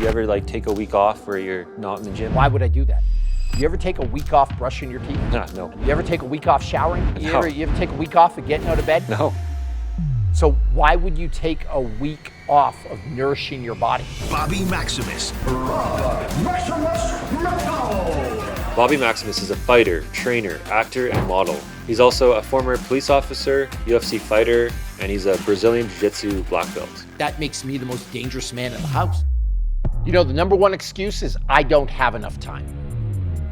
You ever like take a week off where you're not in the gym? Why would I do that? You ever take a week off brushing your teeth? No. You ever take a week off showering? You No. ever take a week off of getting out of bed? No. So why would you take a week off of nourishing your body? Bobby Maximus. Bobby Maximus is a fighter, trainer, actor, and model. He's also a former police officer, UFC fighter, and he's a Brazilian Jiu-Jitsu black belt. That makes me the most dangerous man in the house. You know, the number one excuse is I don't have enough time.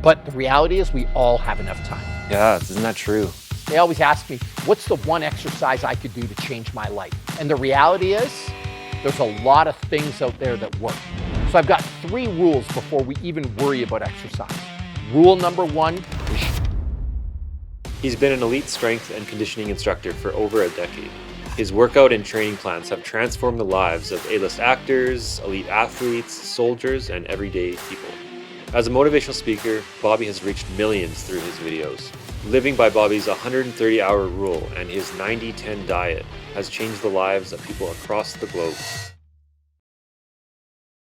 But the reality is we all have enough time. Yeah, isn't that true? They always ask me, what's the one exercise I could do to change my life? And the reality is, there's a lot of things out there that work. So I've got 3 rules before we even worry about exercise. Rule number 1 is He's been an elite strength and conditioning instructor for over a decade. His workout and training plans have transformed the lives of A-list actors, elite athletes, soldiers, and everyday people. As a motivational speaker, Bobby has reached millions through his videos. Living by Bobby's 130-hour rule and his 90-10 diet has changed the lives of people across the globe.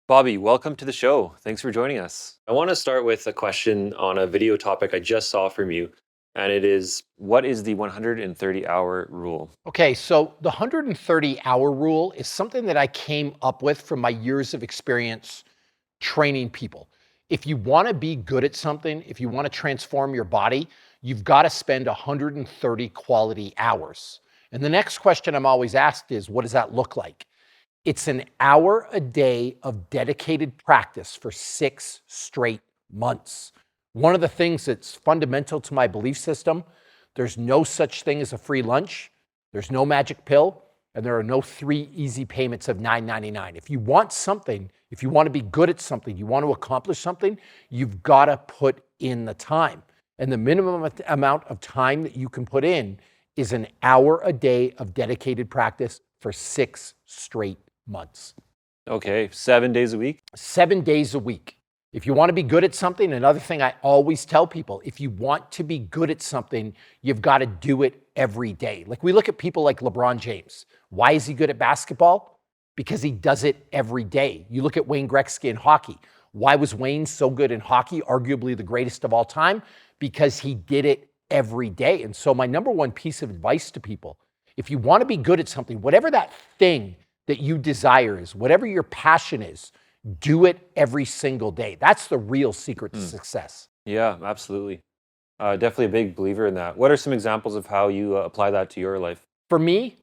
Bobby, welcome to the show. Thanks for joining us. I want to start with a question on a video topic I just saw from you, and it is, what is the 130-hour rule? Okay, so the 130-hour rule is something that I came up with from my years of experience training people. If you want to be good at something, if you want to transform your body, you've got to spend 130 quality hours. And the next question I'm always asked is, what does that look like? It's an hour a day of dedicated practice for 6 straight months. One of the things that's fundamental to my belief system, there's no such thing as a free lunch, there's no magic pill, and there are no 3 easy payments of $9.99. If you want something, if you want to be good at something, you want to accomplish something, you've got to put in the time. And the minimum amount of time that you can put in is an hour a day of dedicated practice for 6 straight months. Okay, 7 days a week? 7 days a week. If you want to be good at something, another thing I always tell people, if you want to be good at something, you've got to do it every day. Like we look at people like LeBron James. Why is he good at basketball? Because he does it every day. You look at Wayne Gretzky in hockey. Why was Wayne so good in hockey, arguably the greatest of all time? Because he did it every day. And so my number one piece of advice to people, if you want to be good at something, whatever that thing that you desire is, whatever your passion is, do it every single day. That's the real secret to success. Yeah, absolutely. Definitely a big believer in that. What are some examples of how you apply that to your life? For me,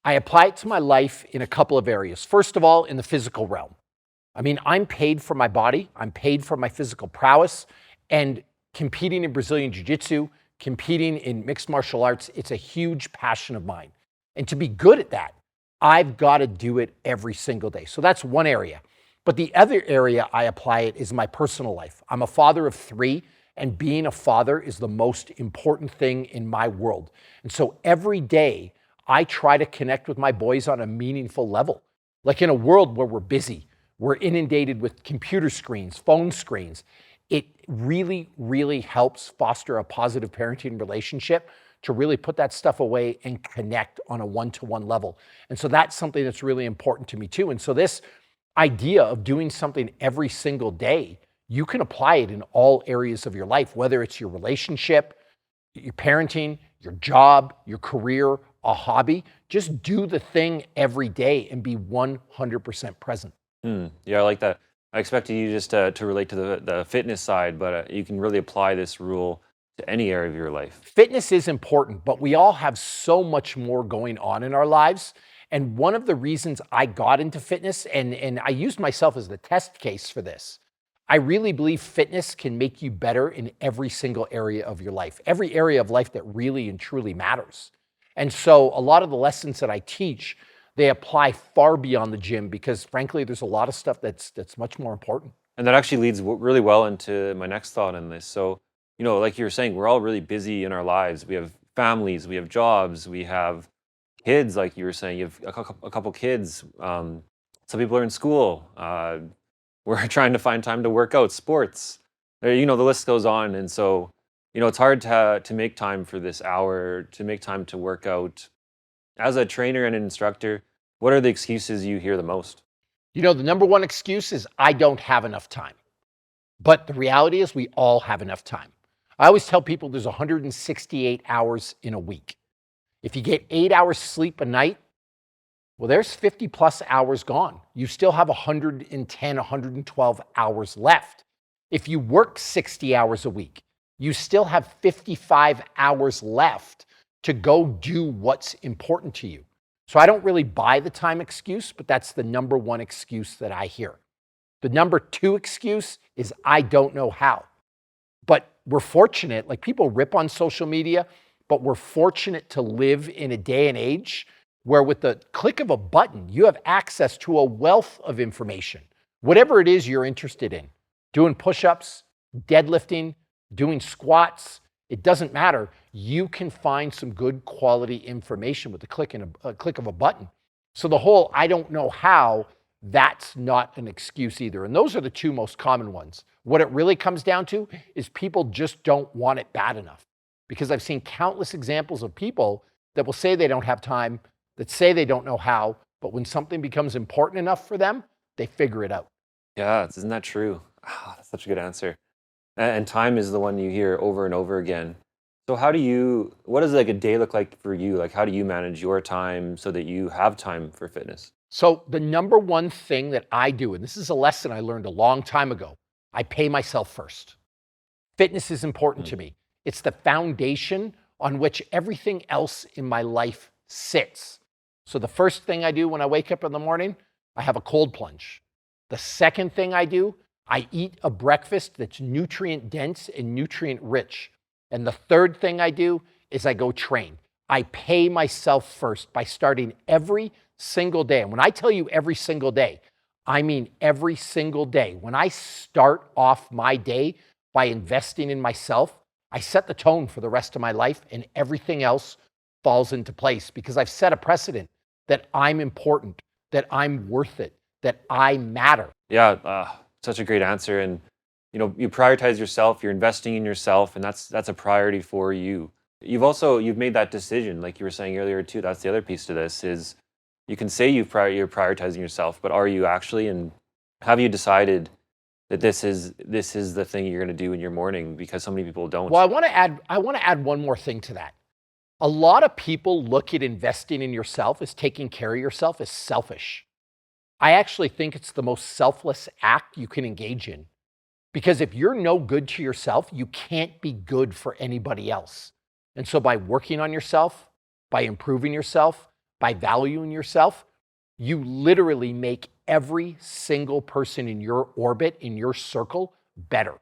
I apply it to my life in a couple of areas. First of all, in the physical realm. I mean, I'm paid for my body. I'm paid for my physical prowess. And competing in Brazilian Jiu-Jitsu, competing in mixed martial arts, it's a huge passion of mine. And to be good at that, I've got to do it every single day. So that's one area. But the other area I apply it is my personal life. I'm a father of 3, and being a father is the most important thing in my world. And so every day, I try to connect with my boys on a meaningful level. Like in a world where we're busy, we're inundated with computer screens, phone screens. It really, really helps foster a positive parenting relationship to really put that stuff away and connect on a one-to-one level. And so that's something that's really important to me too. And so this idea of doing something every single day, you can apply it in all areas of your life, whether it's your relationship, your parenting, your job, your career, a hobby. Just do the thing every day and be 100% present. Yeah, I like that. I expected you just to relate to the fitness side, but you can really apply this rule to any area of your life. Fitness is important, but we all have so much more going on in our lives. And one of the reasons I got into fitness, and I used myself as the test case for this, I really believe fitness can make you better in every single area of your life, every area of life that really and truly matters. And so a lot of the lessons that I teach, they apply far beyond the gym because frankly, there's a lot of stuff that's much more important. And that actually leads really well into my next thought on this. So, you know, like you were saying, we're all really busy in our lives. We have families, we have jobs, we have kids, like you were saying, you have a couple kids. Some people are in school. We're trying to find time to work out, sports. You know, the list goes on. And so, you know, it's hard to make time for this hour, to make time to work out. As a trainer and an instructor, what are the excuses you hear the most? You know, the number one excuse is I don't have enough time. But the reality is we all have enough time. I always tell people there's 168 hours in a week. If you get 8 hours sleep a night, well, there's 50 plus hours gone. You still have 110, 112 hours left. If you work 60 hours a week, you still have 55 hours left to go do what's important to you. So I don't really buy the time excuse, but that's the number one excuse that I hear. The number two excuse is I don't know how. But we're fortunate, like people rip on social media, but we're fortunate to live in a day and age where with the click of a button, you have access to a wealth of information. Whatever it is you're interested in, doing push-ups, deadlifting, doing squats, it doesn't matter. You can find some good quality information with the click of a button. So the whole I don't know how, that's not an excuse either. And those are the two most common ones. What it really comes down to is people just don't want it bad enough. Because I've seen countless examples of people that will say they don't have time, that say they don't know how, but when something becomes important enough for them, they figure it out. Yeah, isn't that true? Ah, that's such a good answer. And time is the one you hear over and over again. So what does like a day look like for you? Like how do you manage your time so that you have time for fitness? So the number one thing that I do, and this is a lesson I learned a long time ago, I pay myself first. Fitness is important to me. It's the foundation on which everything else in my life sits. So the first thing I do when I wake up in the morning, I have a cold plunge. The second thing I do, I eat a breakfast that's nutrient dense and nutrient rich. And the third thing I do is I go train. I pay myself first by starting every single day. And when I tell you every single day, I mean every single day. When I start off my day by investing in myself, I set the tone for the rest of my life and everything else falls into place because I've set a precedent that I'm important, that I'm worth it, that I matter. Yeah, such a great answer. And you prioritize yourself, you're investing in yourself, and that's a priority for you. You've made that decision, like you were saying earlier too. That's the other piece to this is you can say you're prioritizing yourself, but are you actually? And have you decided that this is the thing you're going to do in your morning? Because so many people don't. Well, I want to add one more thing to that. A lot of people look at investing in yourself as taking care of yourself as selfish. I actually think it's the most selfless act you can engage in. Because if you're no good to yourself, you can't be good for anybody else. And so by working on yourself, by improving yourself, by valuing yourself, you literally make every single person in your orbit, in your circle, better.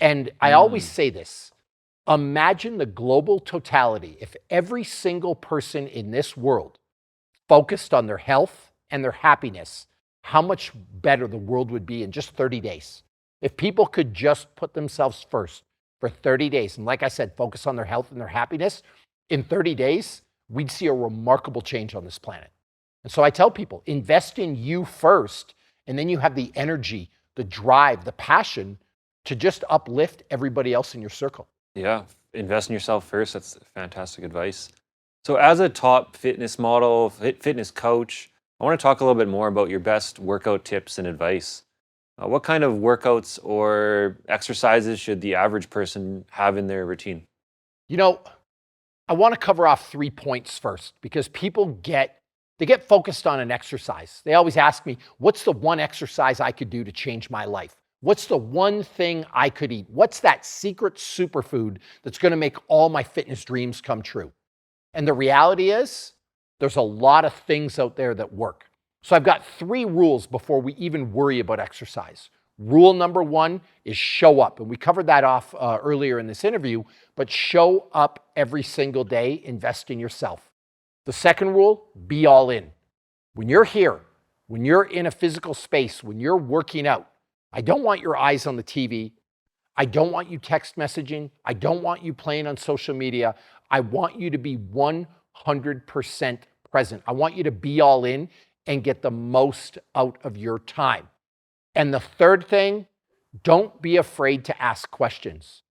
And I always say this, imagine the global totality. If every single person in this world focused on their health and their happiness, how much better the world would be in just 30 days. If people could just put themselves first for 30 days, and like I said, focus on their health and their happiness, in 30 days, we'd see a remarkable change on this planet. And so I tell people, invest in you first, and then you have the energy, the drive, the passion to just uplift everybody else in your circle. Yeah, invest in yourself first. That's fantastic advice. So as a top fitness model, fitness coach, I want to talk a little bit more about your best workout tips and advice. What kind of workouts or exercises should the average person have in their routine? I want to cover off 3 points first because people get focused on an exercise. They always ask me, what's the one exercise I could do to change my life? What's the one thing I could eat? What's that secret superfood that's going to make all my fitness dreams come true? And the reality is, there's a lot of things out there that work. So I've got 3 rules before we even worry about exercise. Rule number 1 is show up. And we covered that off earlier in this interview, but show up every single day, invest in yourself. The second rule, be all in. When you're here, when you're in a physical space, when you're working out, I don't want your eyes on the TV. I don't want you text messaging. I don't want you playing on social media. I want you to be 100% present. I want you to be all in and get the most out of your time. And the third thing, don't be afraid to ask questions.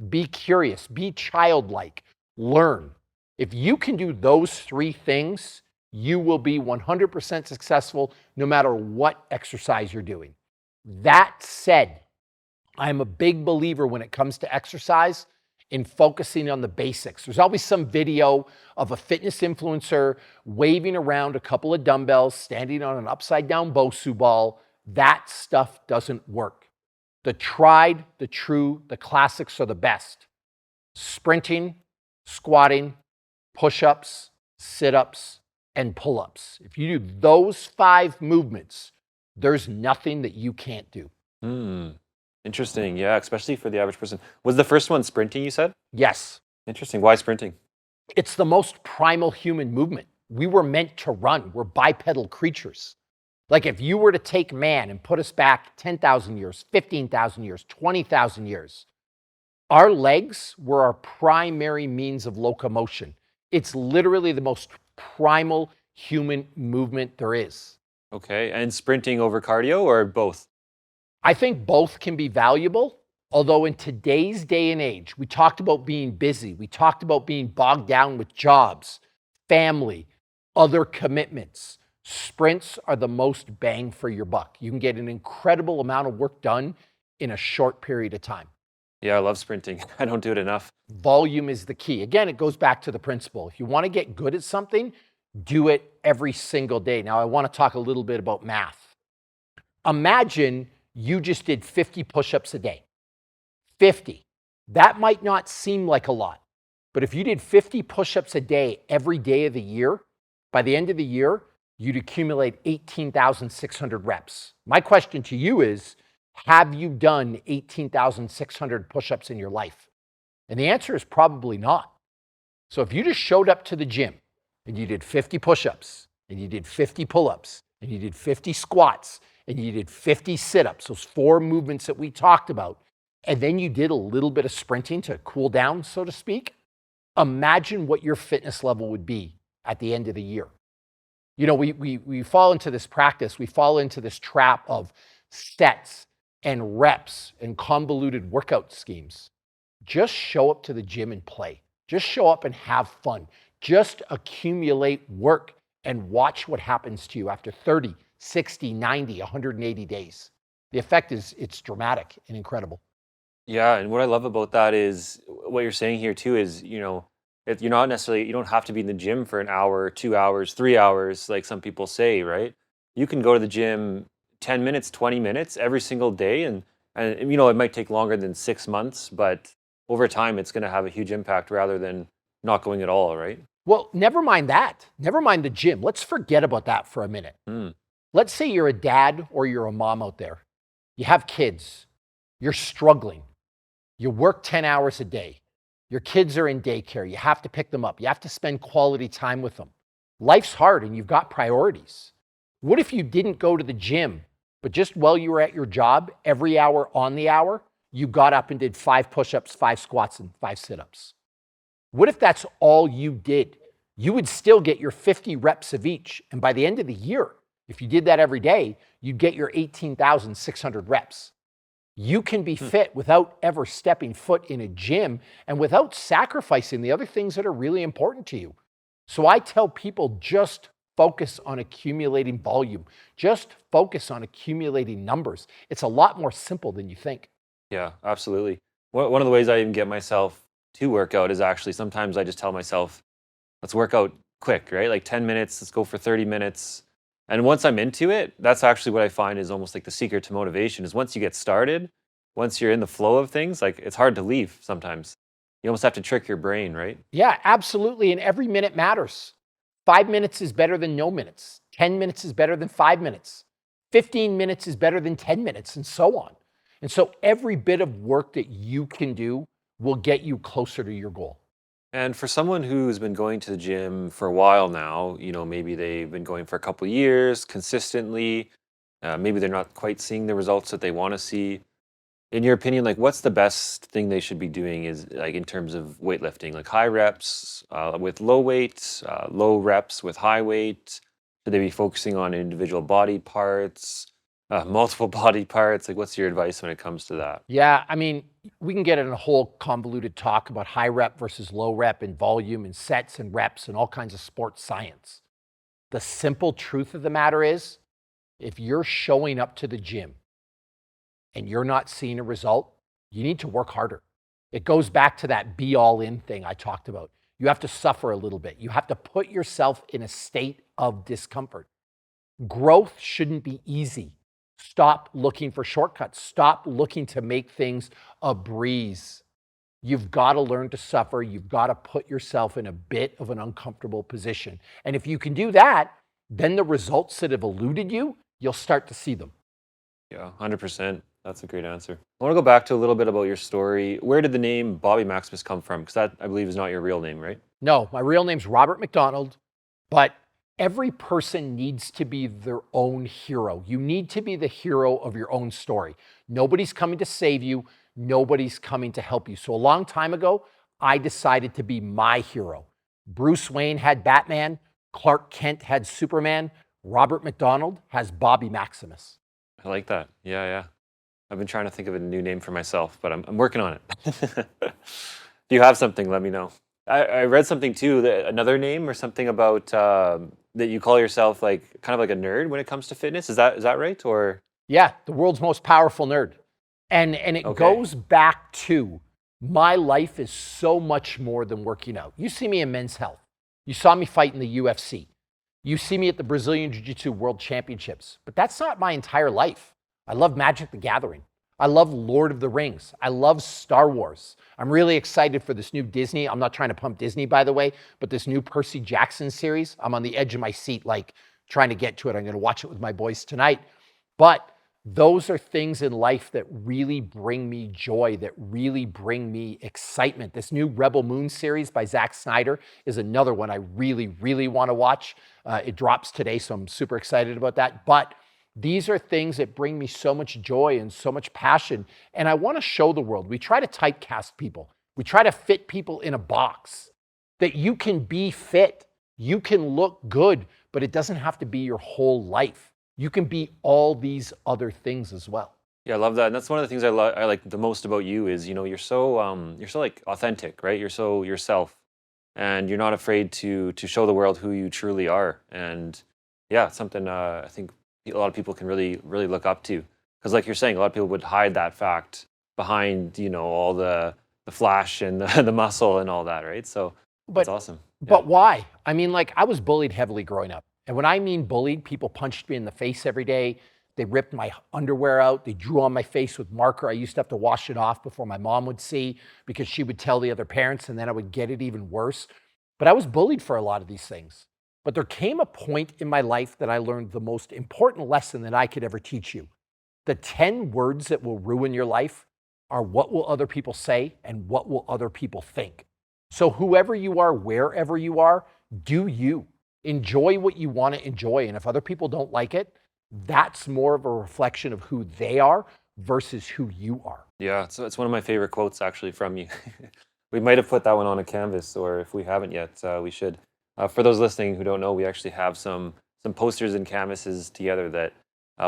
Be curious, be childlike, learn. If you can do those 3 things, you will be 100% successful no matter what exercise you're doing. That said, I'm a big believer when it comes to exercise in focusing on the basics. There's always some video of a fitness influencer waving around a couple of dumbbells, standing on an upside down Bosu ball. That stuff doesn't work. The tried, the true, the classics are the best. Sprinting, squatting, push-ups, sit-ups, and pull-ups. If you do those 5 movements, there's nothing that you can't do. Interesting. Yeah, especially for the average person. Was the first one sprinting, you said? Yes. Interesting. Why sprinting? It's the most primal human movement. We were meant to run. We're bipedal creatures. Like if you were to take man and put us back 10,000 years, 15,000 years, 20,000 years, our legs were our primary means of locomotion. It's literally the most primal human movement there is. Okay. And sprinting over cardio or both? I think both can be valuable, although in today's day and age, we talked about being busy. We talked about being bogged down with jobs, family, other commitments. Sprints are the most bang for your buck. You can get an incredible amount of work done in a short period of time. Yeah, I love sprinting. I don't do it enough. Volume is the key. Again, it goes back to the principle. If you want to get good at something, do it every single day. Now, I want to talk a little bit about math. Imagine you just did 50 push-ups a day. 50. That might not seem like a lot, but if you did 50 push-ups a day every day of the year, by the end of the year, you'd accumulate 18,600 reps. My question to you is, have you done 18,600 push-ups in your life? And the answer is probably not. So if you just showed up to the gym and you did 50 push-ups and you did 50 pull-ups and you did 50 squats and you did 50 sit-ups, those 4 movements that we talked about, and then you did a little bit of sprinting to cool down, so to speak, imagine what your fitness level would be at the end of the year. You know, we fall into this practice, we fall into this trap of sets and reps and convoluted workout schemes. Just show up to the gym and play. Just show up and have fun. Just accumulate work and watch what happens to you after 30, 60, 90, 180 days. The effect is, it's dramatic and incredible. Yeah, and what I love about that is what you're saying here too is, you know, you're not necessarily, you don't have to be in the gym for an hour, 2 hours, 3 hours, like some people say, right? You can go to the gym 10 minutes, 20 minutes every single day. And you know, it might take longer than 6 months, but over time, it's going to have a huge impact rather than not going at all, right? Well, never mind that. Never mind the gym. Let's forget about that for a minute. Let's say you're a dad or you're a mom out there. You have kids. You're struggling. You work 10 hours a day. Your kids are in daycare. You have to pick them up. You have to spend quality time with them. Life's hard and you've got priorities. What if you didn't go to the gym, but just while you were at your job, every hour on the hour, you got up and did 5 push-ups, 5 squats, and 5 sit-ups? What if that's all you did? You would still get your 50 reps of each. And by the end of the year, if you did that every day, you'd get your 18,600 reps. You can be fit without ever stepping foot in a gym and without sacrificing the other things that are really important to you. So I tell people, just focus on accumulating volume. Just focus on accumulating numbers. It's a lot more simple than you think. Yeah, absolutely. One of the ways I even get myself to work out is actually sometimes I just tell myself, let's work out quick, right? Like 10 minutes, let's go for 30 minutes. And once I'm into it, that's actually what I find is almost like the secret to motivation is once you get started, once you're in the flow of things, like it's hard to leave sometimes. You almost have to trick your brain, right? Yeah, absolutely. And every minute matters. 5 minutes is better than no minutes. 10 minutes is better than 5 minutes. 15 minutes is better than 10 minutes, and so on. And so every bit of work that you can do will get you closer to your goal. And for someone who's been going to the gym for a while now, you know, maybe they've been going for a couple of years consistently, maybe they're not quite seeing the results that they want to see. In your opinion, like what's the best thing they should be doing is like in terms of weightlifting, like high reps with low weight, low reps with high weight? Should they be focusing on individual body parts, multiple body parts? Like what's your advice when it comes to that? Yeah, I mean, we can get in a whole convoluted talk about high rep versus low rep and volume and sets and reps and all kinds of sports science. The simple truth of the matter is, if you're showing up to the gym and you're not seeing a result, you need to work harder. It goes back to that be all in thing I talked about. You have to suffer a little bit. You have to put yourself in a state of discomfort. Growth shouldn't be easy. Stop looking for shortcuts. Stop looking to make things a breeze. You've got to learn to suffer. You've got to put yourself in a bit of an uncomfortable position. And if you can do that, then the results that have eluded you, you'll start to see them. Yeah, 100%. That's a great answer. I want to go back to a little bit about your story. Where did the name Bobby Maximus come from? Because that, I believe, is not your real name, right? No, my real name's Robert McDonald, but every person needs to be their own hero. You need to be the hero of your own story. Nobody's coming to save you. Nobody's coming to help you. So a long time ago, I decided to be my hero. Bruce Wayne had Batman. Clark Kent had Superman. Robert McDonald has Bobby Maximus. I like that. Yeah, yeah. I've been trying to think of a new name for myself, but I'm working on it. If you have something, let me know. I read something too, another name or something about that you call yourself like kind of like a nerd when it comes to fitness. Is that right? Or yeah, the world's most powerful nerd. And it goes back to my life is so much more than working out. You see me in Men's Health. You saw me fight in the UFC. You see me at the Brazilian Jiu-Jitsu World Championships. But that's not my entire life. I love Magic the Gathering. I love Lord of the Rings. I love Star Wars. I'm really excited for this new Disney. I'm not trying to pump Disney, by the way, but this new Percy Jackson series. I'm on the edge of my seat, like trying to get to it. I'm going to watch it with my boys tonight. But those are things in life that really bring me joy, that really bring me excitement. This new Rebel Moon series by Zack Snyder is another one I really, really want to watch. It drops today, so I'm super excited about that. But these are things that bring me so much joy and so much passion. And I want to show the world. We try to typecast people. We try to fit people in a box. That you can be fit. You can look good, but it doesn't have to be your whole life. You can be all these other things as well. yeah, I love that. And that's one of the things I like the most about you is, you're so like authentic, right? You're so yourself, and you're not afraid to show the world who you truly are. And yeah, it's something I think a lot of people can really, really look up to. Because like you're saying, a lot of people would hide that fact behind, all the flash and the muscle and all that, right? So that's awesome. But why? I mean, like, I was bullied heavily growing up. And when I mean bullied, people punched me in the face every day. They ripped my underwear out. They drew on my face with marker. I used to have to wash it off before my mom would see because she would tell the other parents, and then I would get it even worse. But I was bullied for a lot of these things. But there came a point in my life that I learned the most important lesson that I could ever teach you. The 10 words that will ruin your life are what will other people say and what will other people think. So whoever you are, wherever you are, do you. Enjoy what you want to enjoy. And if other people don't like it, that's more of a reflection of who they are versus who you are. Yeah, so it's one of my favorite quotes actually from you. We might have put that one on a canvas, or if we haven't yet, we should. For those listening who don't know, we actually have some posters and canvases together that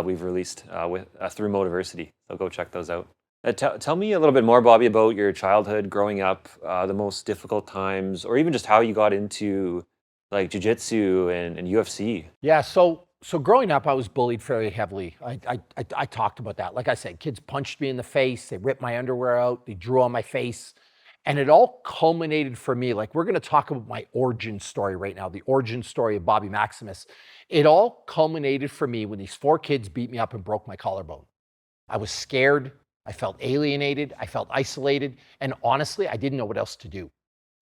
we've released through Motiversity. So go check those out. Tell me a little bit more, Bobby, about your childhood, growing up, the most difficult times, or even just how you got into like jiu-jitsu and UFC. Yeah, so growing up, I was bullied fairly heavily. I talked about that. Like I said, kids punched me in the face. They ripped my underwear out. They drew on my face. And it all culminated for me. Like, we're going to talk about my origin story right now, the origin story of Bobby Maximus. It all culminated for me when these 4 kids beat me up and broke my collarbone. I was scared. I felt alienated. I felt isolated. And honestly, I didn't know what else to do.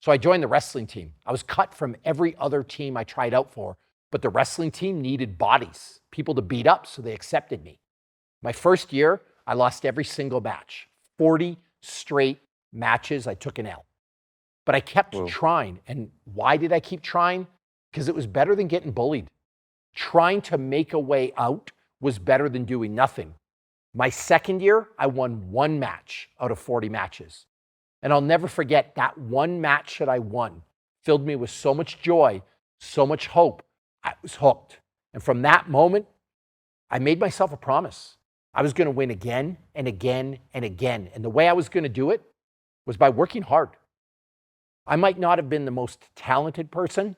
So I joined the wrestling team. I was cut from every other team I tried out for, but the wrestling team needed bodies, people to beat up, so they accepted me. My first year, I lost every single match. 40 straight matches, I took an L. But I kept trying. And why did I keep trying? Because it was better than getting bullied. Trying to make a way out was better than doing nothing. My second year, I won 1 match out of 40 matches. And I'll never forget that 1 match that I won filled me with so much joy, so much hope. I was hooked. And from that moment, I made myself a promise. I was going to win again and again and again. And the way I was going to do it was by working hard. I might not have been the most talented person,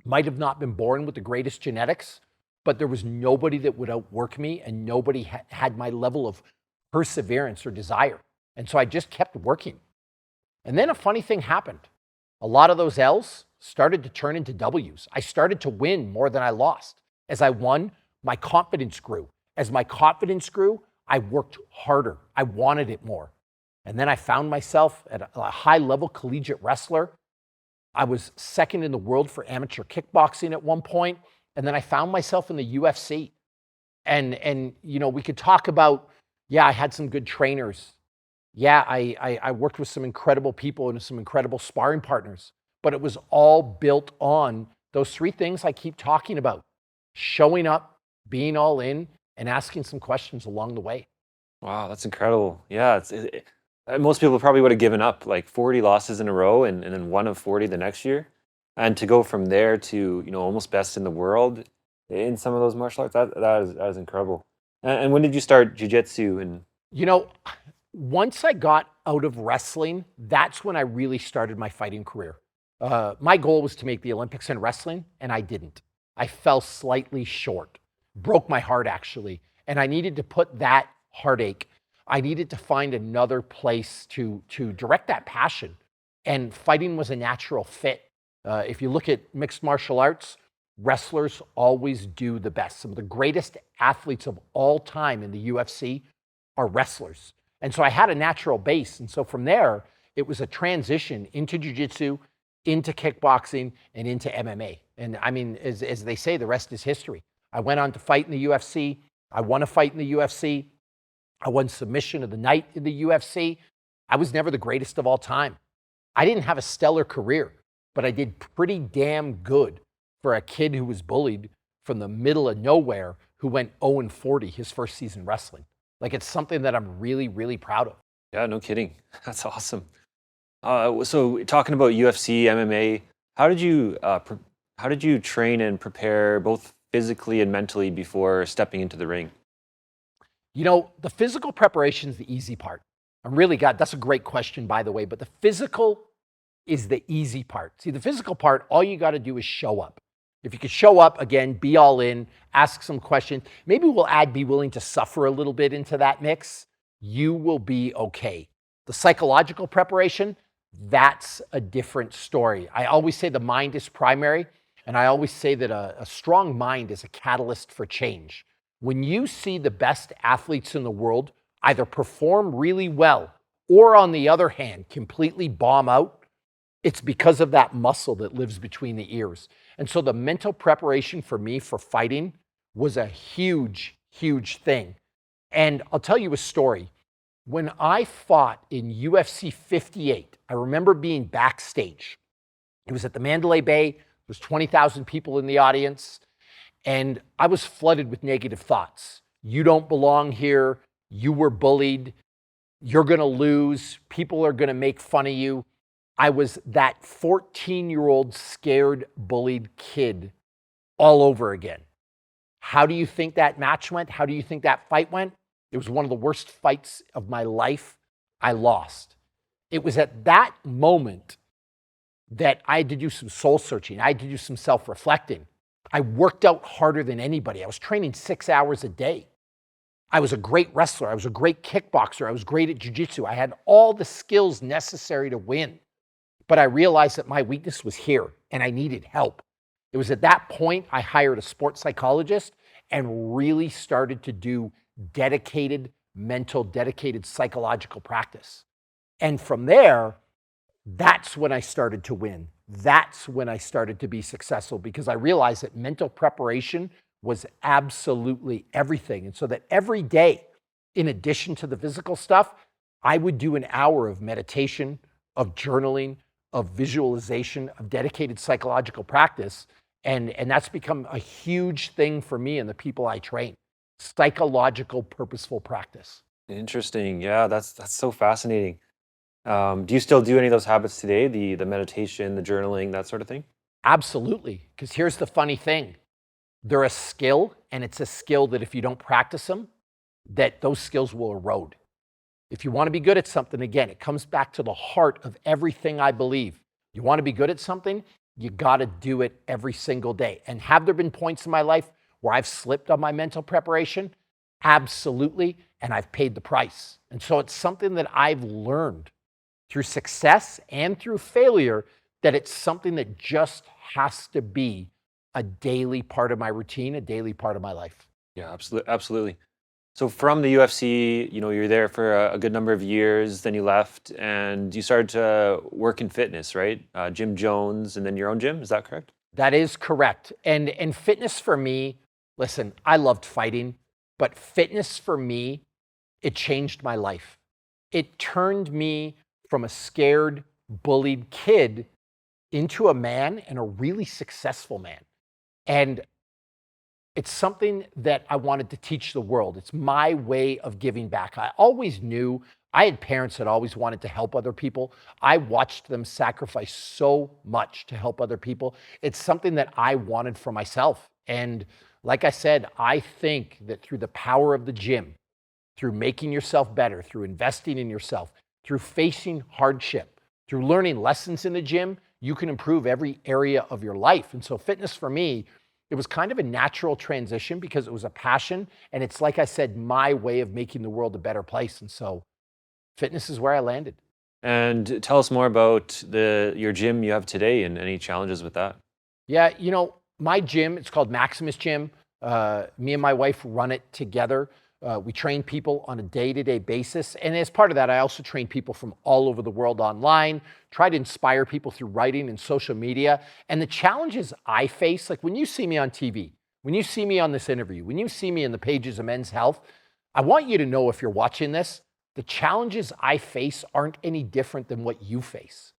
might have not been born with the greatest genetics, but there was nobody that would outwork me, and nobody had my level of perseverance or desire. And so I just kept working. And then a funny thing happened. A lot of those L's started to turn into W's. I started to win more than I lost. As I won, my confidence grew. As my confidence grew, I worked harder. I wanted it more. And then I found myself at a high-level collegiate wrestler. I was second in the world for amateur kickboxing at one point, and then I found myself in the UFC. And you know, we could talk about, yeah, I had some good trainers. Yeah, I worked with some incredible people and some incredible sparring partners, but it was all built on those three things I keep talking about: showing up, being all in, and asking some questions along the way. Wow, that's incredible. Yeah, most people probably would have given up, like 40 losses in a row and then one of 40 the next year. And to go from there to, almost best in the world in some of those martial arts, that is incredible. And when did you start jiu-jitsu? And You know, once I got out of wrestling, that's when I really started my fighting career. My goal was to make the Olympics in wrestling, and I didn't. I fell slightly short, broke my heart actually, and I needed to put that heartache, I needed to find another place to direct that passion, and fighting was a natural fit. If you look at mixed martial arts, wrestlers always do the best. Some of the greatest athletes of all time in the UFC are wrestlers. And so I had a natural base. And so from there, it was a transition into jiu-jitsu, into kickboxing, and into MMA. And I mean, as they say, the rest is history. I went on to fight in the UFC. I won a fight in the UFC. I won submission of the night in the UFC. I was never the greatest of all time. I didn't have a stellar career, but I did pretty damn good for a kid who was bullied from the middle of nowhere who went 0-40 his first season wrestling. Like, it's something that I'm really, really proud of. yeah, no kidding. That's awesome. So talking about UFC, MMA, how did you train and prepare both physically and mentally before stepping into the ring? You know, the physical preparation is the easy part. That's a great question, by the way, but the physical is the easy part. See, the physical part, all you got to do is show up. If you could show up, again, be all in, ask some questions. Maybe we'll add be willing to suffer a little bit into that mix. You will be okay. The psychological preparation, that's a different story. I always say the mind is primary, and I always say that a strong mind is a catalyst for change. When you see the best athletes in the world either perform really well or, on the other hand, completely bomb out, it's because of that muscle that lives between the ears. And so the mental preparation for me for fighting was a huge, huge thing. And I'll tell you a story. When I fought in UFC 58, I remember being backstage. It was at the Mandalay Bay. There was 20,000 people in the audience. And I was flooded with negative thoughts. You don't belong here. You were bullied. You're going to lose. People are going to make fun of you. I was that 14-year-old scared, bullied kid all over again. How do you think that match went? How do you think that fight went? It was one of the worst fights of my life. I lost. It was at that moment that I had to do some soul searching. I had to do some self-reflecting. I worked out harder than anybody. I was training 6 hours a day. I was a great wrestler. I was a great kickboxer. I was great at jiu-jitsu. I had all the skills necessary to win. But I realized that my weakness was here and I needed help. It was at that point I hired a sports psychologist and really started to do dedicated mental, dedicated psychological practice. And from there, that's when I started to win. That's when I started to be successful, because I realized that mental preparation was absolutely everything. And so that every day, in addition to the physical stuff, I would do an hour of meditation, of journaling, of visualization, of dedicated psychological practice. And that's become a huge thing for me and the people I train. Psychological, purposeful practice. Interesting. Yeah, that's so fascinating. Do you still do any of those habits today? The meditation, the journaling, that sort of thing? Absolutely. Because here's the funny thing. They're a skill, and it's a skill that if you don't practice them, that those skills will erode. If you want to be good at something, again, it comes back to the heart of everything I believe. You want to be good at something, You got to do it every single day. And have there been points in my life where I've slipped on my mental preparation? Absolutely. And I've paid the price. And so it's something that I've learned through success and through failure, that it's something that just has to be a daily part of my routine, a daily part of my life. Yeah, absolutely. So from the UFC, you're there for a good number of years, then you left and you started to work in fitness, right? Jim Jones and then your own gym, is that correct? That is correct. And fitness for me, listen, I loved fighting, but fitness for me, it changed my life. It turned me from a scared, bullied kid into a man, and a really successful man. And it's something that I wanted to teach the world. It's my way of giving back. I always knew, I had parents that always wanted to help other people. I watched them sacrifice so much to help other people. It's something that I wanted for myself. And like I said, I think that through the power of the gym, through making yourself better, through investing in yourself, through facing hardship, through learning lessons in the gym, you can improve every area of your life. And so fitness for me, it was kind of a natural transition because it was a passion. And it's, like I said, my way of making the world a better place. And so fitness is where I landed. And tell us more about your gym you have today and any challenges with that. Yeah, my gym, it's called Maximus Gym. Me and my wife run it together. We train people on a day-to-day basis. And as part of that, I also train people from all over the world online, try to inspire people through writing and social media. And the challenges I face, like when you see me on TV, when you see me on this interview, when you see me in the pages of Men's Health, I want you to know, if you're watching this, the challenges I face aren't any different than what you face.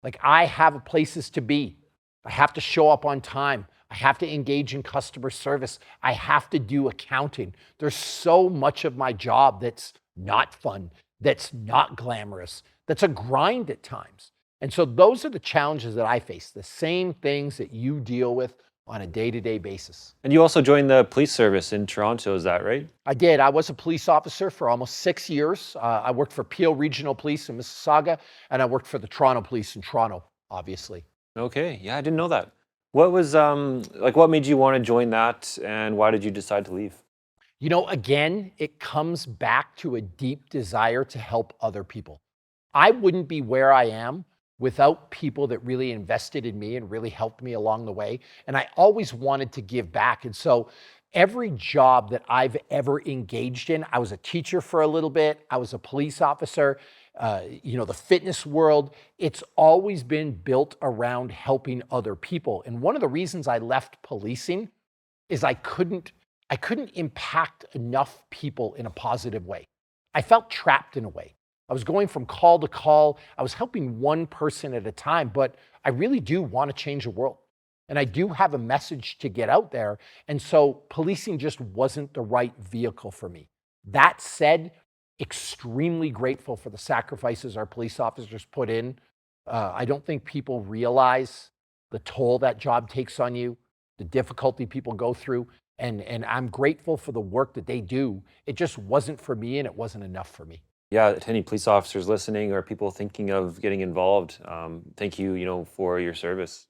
Like, I have places to be. I have to show up on time. I have to engage in customer service. I have to do accounting. There's so much of my job that's not fun, that's not glamorous, that's a grind at times. And so those are the challenges that I face, the same things that you deal with on a day-to-day basis. And you also joined the police service in Toronto, is that right? I did. I was a police officer for almost 6 years. I worked for Peel Regional Police in Mississauga, and I worked for the Toronto Police in Toronto, obviously. Okay, yeah, I didn't know that. What was what made you want to join that, and why did you decide to leave? Again, it comes back to a deep desire to help other people. I wouldn't be where I am without people that really invested in me and really helped me along the way. And I always wanted to give back. And so every job that I've ever engaged in, I was a teacher for a little bit, I was a police officer, the fitness world, it's always been built around helping other people. And one of the reasons I left policing is I couldn't impact enough people in a positive way. I felt trapped in a way. I was going from call to call. I was helping one person at a time, but I really do want to change the world. And I do have a message to get out there. And so policing just wasn't the right vehicle for me. That said, extremely grateful for the sacrifices our police officers put in. I don't think people realize the toll that job takes on you, the difficulty people go through. And I'm grateful for the work that they do. It just wasn't for me, and it wasn't enough for me. Yeah, to any police officers listening or people thinking of getting involved, thank you, for your service.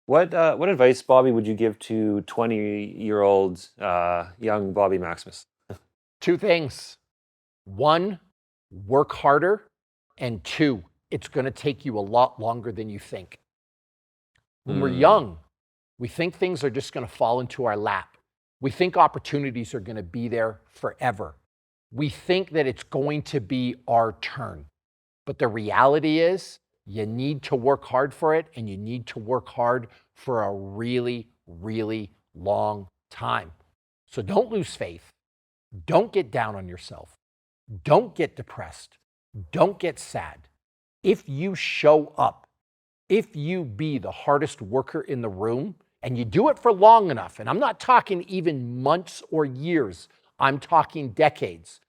What advice, Bobby, would you give to 20-year-old young Bobby Maximus? Two things. One, work harder. And two, it's going to take you a lot longer than you think. When we're young, we think things are just going to fall into our lap. We think opportunities are going to be there forever. We think that it's going to be our turn. But the reality is, you need to work hard for it, and you need to work hard for a really, really long time. So don't lose faith. Don't get down on yourself. Don't get depressed. Don't get sad. If you show up, if you be the hardest worker in the room, and you do it for long enough, and I'm not talking even months or years, I'm talking decades,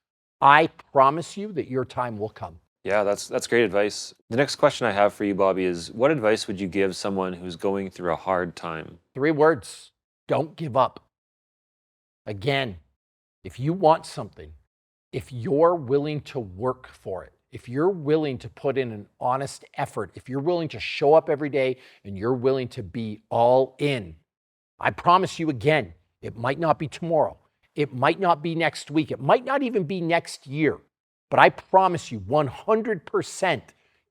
I promise you that your time will come. Yeah, that's great advice. The next question I have for you, Bobby, is what advice would you give someone who's going through a hard time? 3 words: don't give up. Again, if you want something, if you're willing to work for it, if you're willing to put in an honest effort, if you're willing to show up every day and you're willing to be all in, I promise you again, it might not be tomorrow. It might not be next week. It might not even be next year. But I promise you 100%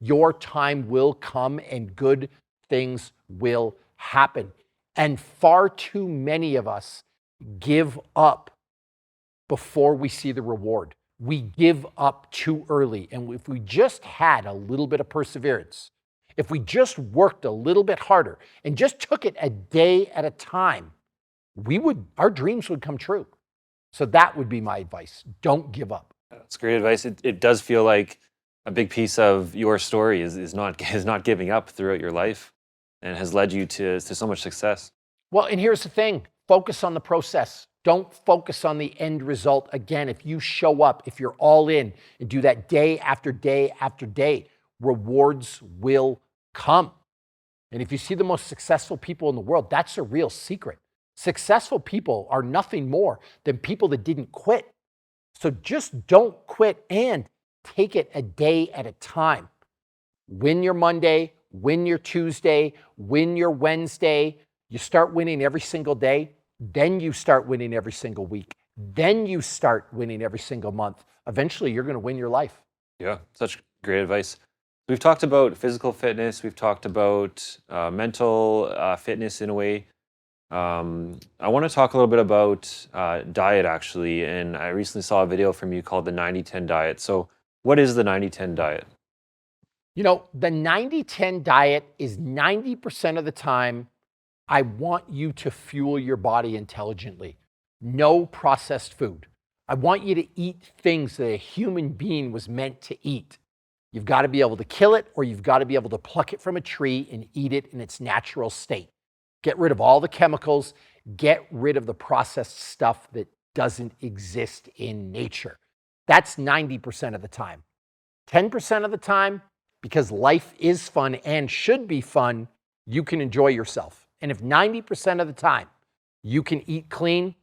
your time will come and good things will happen. And far too many of us give up before we see the reward. We give up too early. And if we just had a little bit of perseverance, if we just worked a little bit harder and just took it a day at a time, our dreams would come true. So that would be my advice. Don't give up. That's great advice. It does feel like a big piece of your story is not giving up throughout your life, and has led you to so much success. Well, and here's the thing. Focus on the process. Don't focus on the end result. Again, if you show up, if you're all in and do that day after day after day, rewards will come. And if you see the most successful people in the world, that's a real secret. Successful people are nothing more than people that didn't quit. So just don't quit and take it a day at a time. Win your Monday, win your Tuesday, win your Wednesday. You start winning every single day. Then you start winning every single week. Then you start winning every single month. Eventually, you're going to win your life. Yeah, such great advice. We've talked about physical fitness. We've talked about mental fitness in a way. I want to talk a little bit about diet, actually. And I recently saw a video from you called the 90-10 diet. So what is the 90-10 diet? You know, the 90-10 diet is 90% of the time, I want you to fuel your body intelligently. No processed food. I want you to eat things that a human being was meant to eat. You've got to be able to kill it, or you've got to be able to pluck it from a tree and eat it in its natural state. Get rid of all the chemicals. Get rid of the processed stuff that doesn't exist in nature. That's 90% of the time. 10% of the time, because life is fun and should be fun, you can enjoy yourself. And if 90% of the time you can eat clean,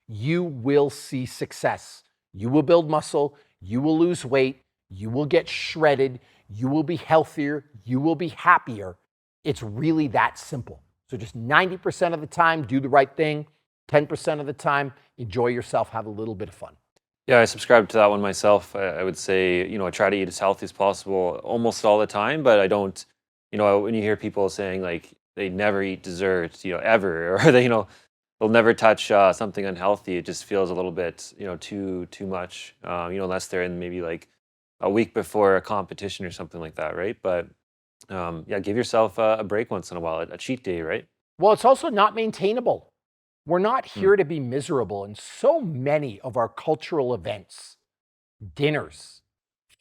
you will see success. You will build muscle. You will lose weight. You will get shredded. You will be healthier. You will be happier. It's really that simple. So just 90% of the time, do the right thing. 10% of the time, enjoy yourself, have a little bit of fun. Yeah, I subscribe to that one myself. I would say, I try to eat as healthy as possible almost all the time, but I don't, when you hear people saying like they never eat dessert, ever, or they'll never touch something unhealthy, it just feels a little bit, too much, unless they're in maybe like a week before a competition or something like that, right? But yeah, give yourself a break once in a while, a cheat day, right? Well, it's also not maintainable. We're not here to be miserable. And so many of our cultural events, dinners,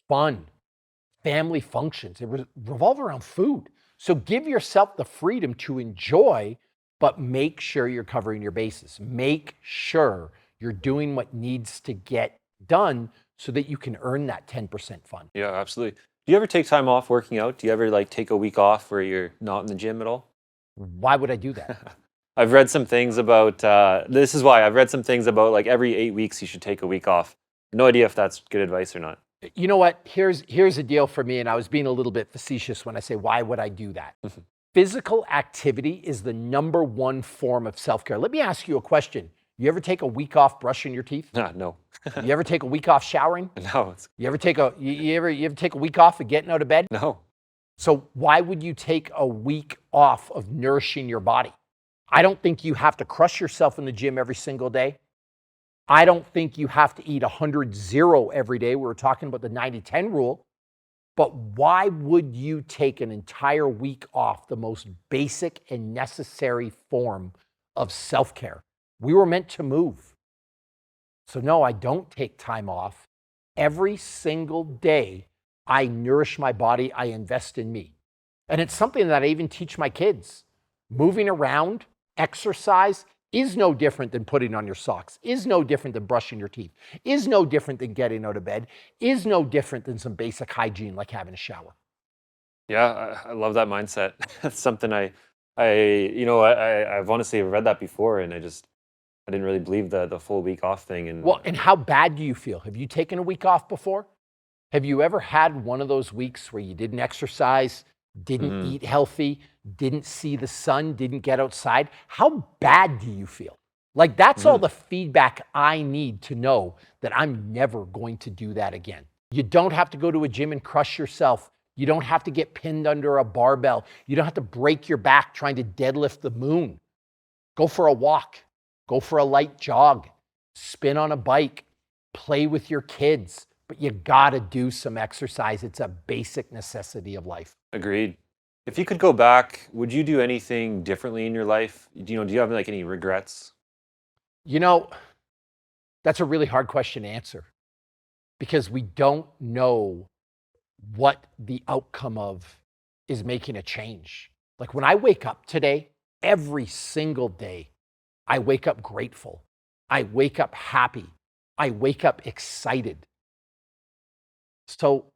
fun, family functions, they revolve around food. So give yourself the freedom to enjoy, but make sure you're covering your bases. Make sure you're doing what needs to get done so that you can earn that 10% fun. Yeah, absolutely. Do you ever take time off working out? Do you ever like take a week off where you're not in the gym at all? Why would I do that? I've read some things about, this is why, I've read some things about like every 8 weeks you should take a week off. No idea if that's good advice or not. You know what? Here's a deal for me, and I was being a little bit facetious when I say, why would I do that? Physical activity is the #1 form of self-care. Let me ask you a question. You ever take a week off brushing your teeth? No. You ever take a week off showering? No. You ever take a week off of getting out of bed? No. So why would you take a week off of nourishing your body? I don't think you have to crush yourself in the gym every single day. I don't think you have to eat 100-0 every day. We were talking about the 90-10 rule. But why would you take an entire week off, the most basic and necessary form of self-care? We were meant to move. So no, I don't take time off. Every single day, I nourish my body, I invest in me. And it's something that I even teach my kids. Moving around, exercise is no different than putting on your socks, is no different than brushing your teeth, is no different than getting out of bed, is no different than some basic hygiene like having a shower. Yeah, I love that mindset. That's something I've honestly read that before, and I didn't really believe the full week off thing. And Well, and how bad do you feel? Have you taken a week off before? Have you ever had one of those weeks where you didn't exercise, didn't Hmm. eat healthy, didn't see the sun, didn't get outside? How bad do you feel? Like, that's all Hmm. the feedback I need to know that I'm never going to do that again. You don't have to go to a gym and crush yourself. You don't have to get pinned under a barbell. You don't have to break your back trying to deadlift the moon. Go for a walk. Go for a light jog. Spin on a bike. Play with your kids. But you gotta do some exercise. It's a basic necessity of life. Agreed. If you could go back, would you do anything differently in your life? Do you have like any regrets? You know, that's a really hard question to answer because we don't know what the outcome of is making a change. Like, when I wake up today, every single day, I wake up grateful. I wake up happy. I wake up excited. So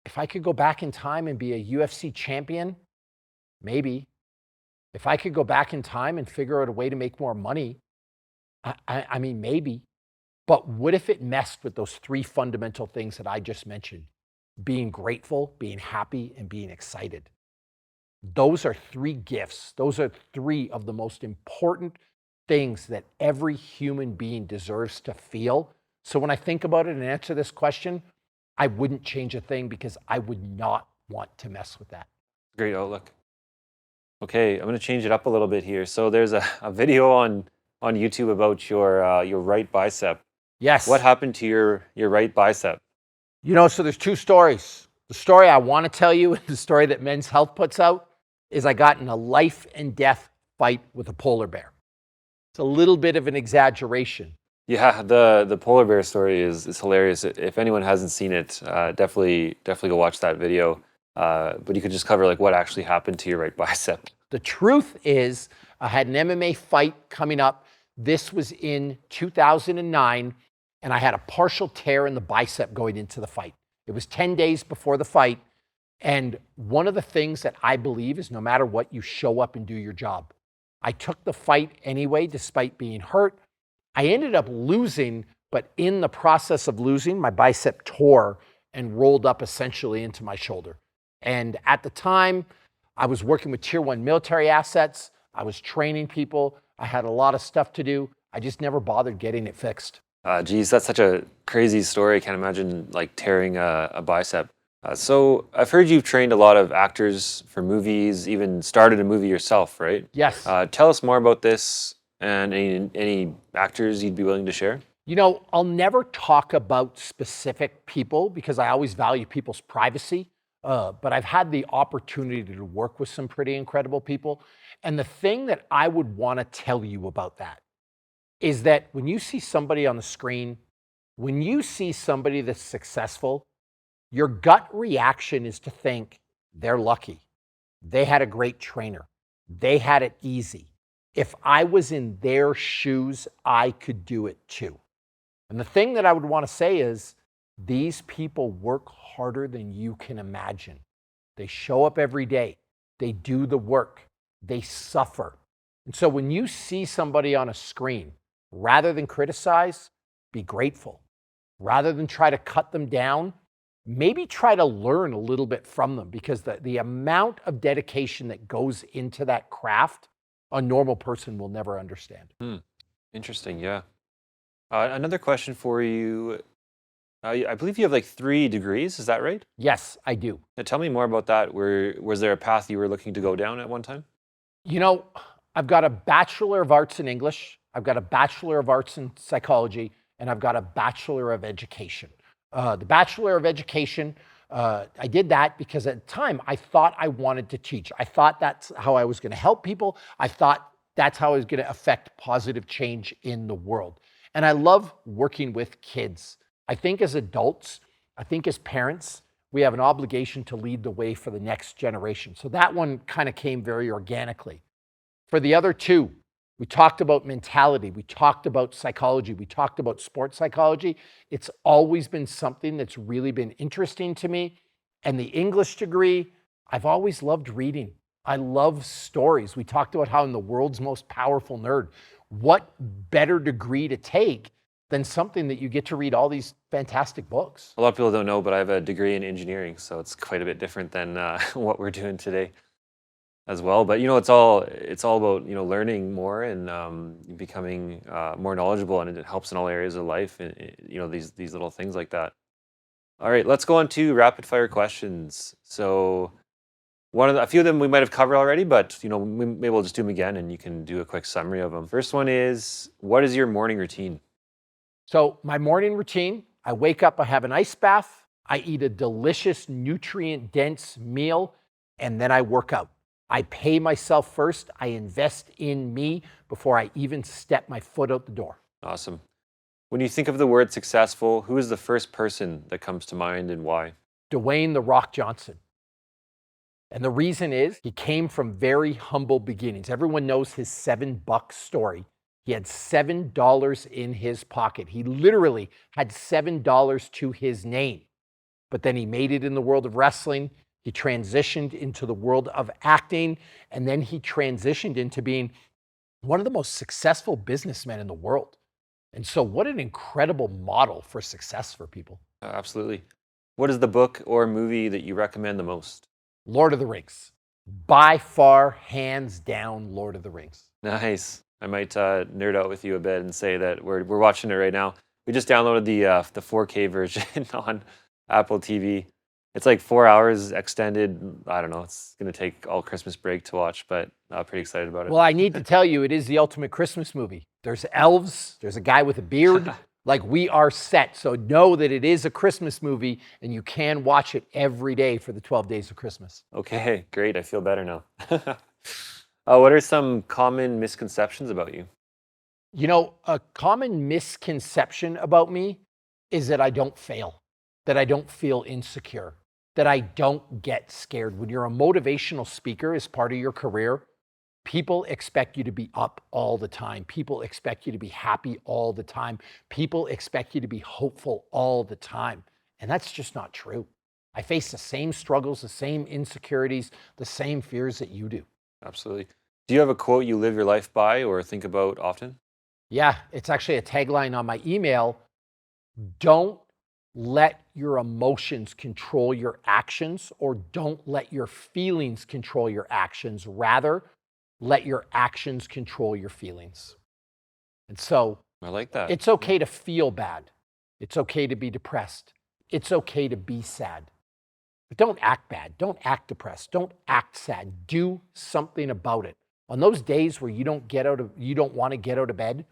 if I could go back in time and be a UFC champion, maybe. If I could go back in time and figure out a way to make more money, I mean, maybe. But what if it messed with those three fundamental things that I just mentioned? Being grateful, being happy, and being excited. Those are three gifts. Those are three of the most important things that every human being deserves to feel. So when I think about it and answer this question, I wouldn't change a thing because I would not want to mess with that. Great outlook. Okay, I'm going to change it up a little bit here. So there's a video on YouTube about your right bicep. Yes. What happened to your right bicep? So there's two stories. The story I want to tell you, and the story that Men's Health puts out, is I got in a life and death fight with a polar bear. It's a little bit of an exaggeration. Yeah, the polar bear story is hilarious. If anyone hasn't seen it, definitely go watch that video. But you could just cover like what actually happened to your right bicep. The truth is, I had an MMA fight coming up. This was in 2009, and I had a partial tear in the bicep going into the fight. It was 10 days before the fight. And one of the things that I believe is no matter what, you show up and do your job. I took the fight anyway, despite being hurt. I ended up losing, but in the process of losing, my bicep tore and rolled up essentially into my shoulder. And at the time, I was working with tier 1 military assets. I was training people. I had a lot of stuff to do. I just never bothered getting it fixed. Geez, that's such a crazy story. I can't imagine like tearing a bicep. So I've heard you've trained a lot of actors for movies, even started a movie yourself, right? Yes. Tell us more about this and any actors you'd be willing to share. I'll never talk about specific people because I always value people's privacy. But I've had the opportunity to work with some pretty incredible people. And the thing that I would want to tell you about that is that when you see somebody on the screen, when you see somebody that's successful, your gut reaction is to think they're lucky. They had a great trainer. They had it easy. If I was in their shoes, I could do it too. And the thing that I would want to say is these people work harder than you can imagine. They show up every day. They do the work. They suffer. And so when you see somebody on a screen, rather than criticize, be grateful. Rather than try to cut them down, maybe try to learn a little bit from them because the amount of dedication that goes into that craft, a normal person will never understand. Interesting, yeah. Another question for you. I believe you have like 3 degrees, is that right? Yes, I do. Now, tell me more about that. Was there a path you were looking to go down at one time? I've got a Bachelor of Arts in English, I've got a Bachelor of Arts in Psychology, and I've got a Bachelor of Education. The Bachelor of Education, I did that because at the time I thought I wanted to teach. I thought that's how I was going to help people. I thought that's how I was going to affect positive change in the world. And I love working with kids. I think as adults, I think as parents, we have an obligation to lead the way for the next generation. So that one kind of came very organically. For the other 2, we talked about mentality, we talked about psychology, we talked about sports psychology. It's always been something that's really been interesting to me. And the English degree, I've always loved reading. I love stories. We talked about how I'm the world's most powerful nerd. What better degree to take than something that you get to read all these fantastic books. A lot of people don't know, but I have a degree in engineering, so it's quite a bit different than what we're doing today as well. But it's all about learning more and becoming more knowledgeable, and it helps in all areas of life. And these little things like that. All right, let's go on to rapid fire questions. So a few of them we might have covered already, but maybe we'll just do them again, and you can do a quick summary of them. First one is, what is your morning routine? So my morning routine, I wake up, I have an ice bath, I eat a delicious, nutrient-dense meal, and then I work out. I pay myself first. I invest in me before I even step my foot out the door. Awesome. When you think of the word successful, who is the first person that comes to mind and why? Dwayne "The Rock" Johnson. And the reason is he came from very humble beginnings. Everyone knows his $7 story. He had $7 in his pocket. He literally had $7 to his name. But then he made it in the world of wrestling. He transitioned into the world of acting. And then he transitioned into being one of the most successful businessmen in the world. And so what an incredible model for success for people. Absolutely. What is the book or movie that you recommend the most? Lord of the Rings. By far, hands down, Lord of the Rings. Nice. I might nerd out with you a bit and say that we're watching it right now. We just downloaded the 4K version on Apple TV. It's like 4 hours extended. I don't know. It's going to take all Christmas break to watch, but I'm pretty excited about it. Well, I need to tell you, it is the ultimate Christmas movie. There's elves. There's a guy with a beard. Like, we are set. So know that it is a Christmas movie, and you can watch it every day for the 12 days of Christmas. Okay, great. I feel better now. What are some common misconceptions about you? A common misconception about me is that I don't fail, that I don't feel insecure, that I don't get scared. When you're a motivational speaker as part of your career, people expect you to be up all the time. People expect you to be happy all the time. People expect you to be hopeful all the time. And that's just not true. I face the same struggles, the same insecurities, the same fears that you do. Absolutely. Do you have a quote you live your life by or think about often? Yeah, it's actually a tagline on my email. Don't let your emotions control your actions, or don't let your feelings control your actions. Rather, let your actions control your feelings. And so I like that. It's okay to feel bad. It's okay to be depressed. It's okay to be sad. But don't act bad. Don't act depressed. Don't act sad. Do something about it. On those days where you don't want to get out of bed,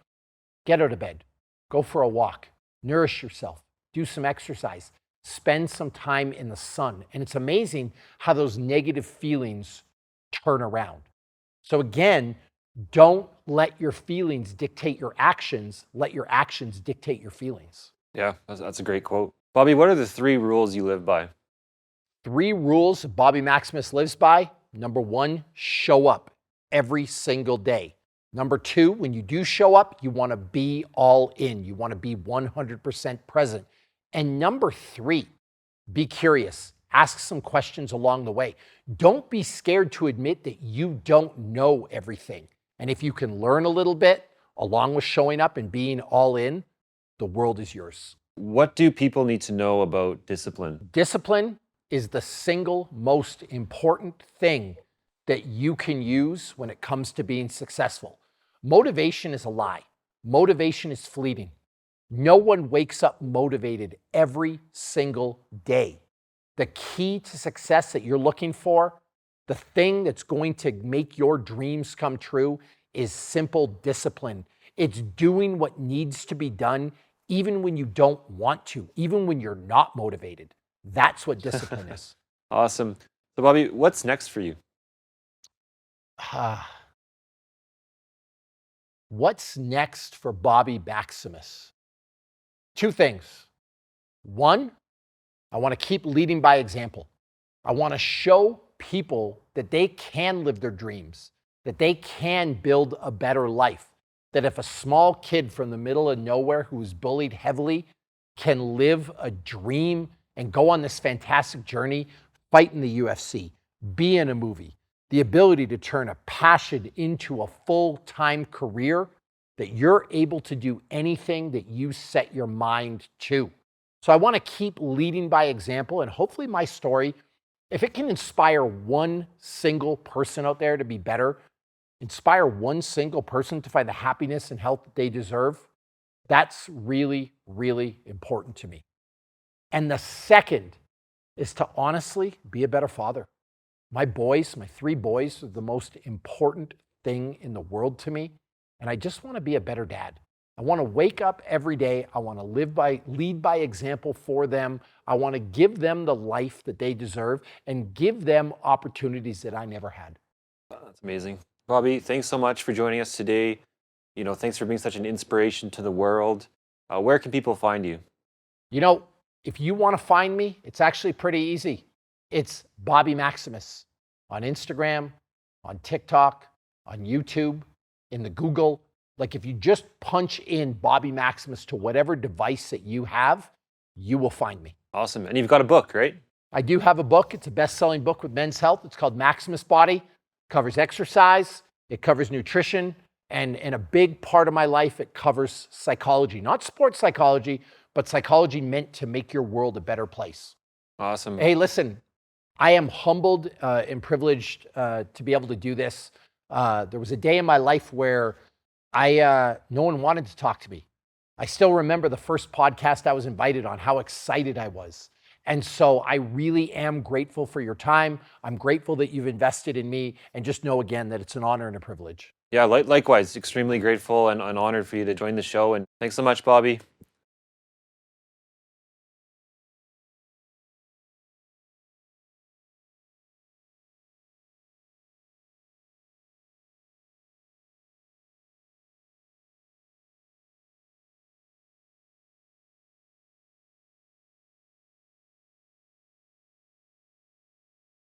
get out of bed. Go for a walk. Nourish yourself. Do some exercise. Spend some time in the sun. And it's amazing how those negative feelings turn around. So again, don't let your feelings dictate your actions. Let your actions dictate your feelings. Yeah, that's a great quote. Bobby, what are the 3 rules you live by? 3 rules Bobby Maximus lives by. Number 1, show up every single day. Number 2, when you do show up, you want to be all in. You want to be 100% present. And number 3, be curious. Ask some questions along the way. Don't be scared to admit that you don't know everything. And if you can learn a little bit, along with showing up and being all in, the world is yours. What do people need to know about discipline? Discipline is the single most important thing that you can use when it comes to being successful. Motivation is a lie. Motivation is fleeting. No one wakes up motivated every single day. The key to success that you're looking for, the thing that's going to make your dreams come true, is simple discipline. It's doing what needs to be done even when you don't want to, even when you're not motivated. That's what discipline is. Awesome. So Bobby, what's next for you? What's next for Bobby Maximus? 2 things. 1, I want to keep leading by example. I want to show people that they can live their dreams, that they can build a better life, that if a small kid from the middle of nowhere who was bullied heavily can live a dream and go on this fantastic journey, fight in the UFC, be in a movie, the ability to turn a passion into a full-time career, that you're able to do anything that you set your mind to. So I want to keep leading by example, and hopefully my story, if it can inspire one single person out there to be better, inspire one single person to find the happiness and health that they deserve, that's really, really important to me. And the second is to honestly be a better father. My boys, my 3 boys, are the most important thing in the world to me. And I just want to be a better dad. I want to wake up every day. I want to lead by example for them. I want to give them the life that they deserve and give them opportunities that I never had. That's amazing. Bobby, thanks so much for joining us today. Thanks for being such an inspiration to the world. Where can people find you? If you want to find me, it's actually pretty easy. It's Bobby Maximus on Instagram, on TikTok, on YouTube, in the Google. Like if you just punch in Bobby Maximus to whatever device that you have, you will find me. Awesome. And you've got a book, right? I do have a book. It's a best-selling book with men's health. It's called Maximus Body. It covers exercise. It covers nutrition. And in a big part of my life, it covers psychology. Not sports psychology, but psychology meant to make your world a better place. Awesome. Hey, listen, I am humbled and privileged to be able to do this. There was a day in my life where no one wanted to talk to me. I still remember the first podcast I was invited on, how excited I was. And so I really am grateful for your time. I'm grateful that you've invested in me, and just know again that it's an honor and a privilege. Yeah, likewise, extremely grateful and honored for you to join the show. And thanks so much, Bobby.